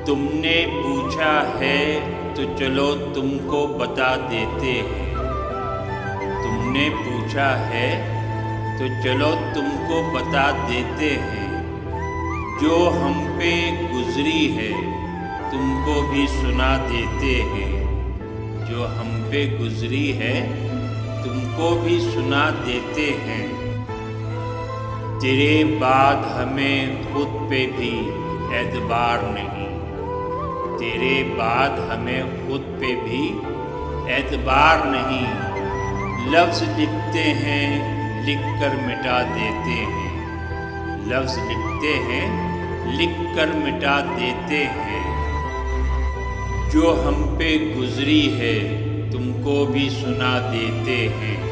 तुमने पूछा है तो चलो तुमको बता देते हैं। तुमने पूछा है तो चलो तुमको बता देते हैं। जो हम पे गुजरी है तुमको भी सुना देते हैं। जो हम पे गुजरी है तुमको भी सुना देते हैं। तेरे बाद हमें खुद पे भी एतबार नहीं। तेरे बाद हमें खुद पे भी एतबार नहीं। लफ्ज़ लिखते हैं लिख कर मिटा देते हैं। लफ्ज़ लिखते हैं लिख कर मिटा देते हैं। जो हम पे गुजरी है तुमको भी सुना देते हैं।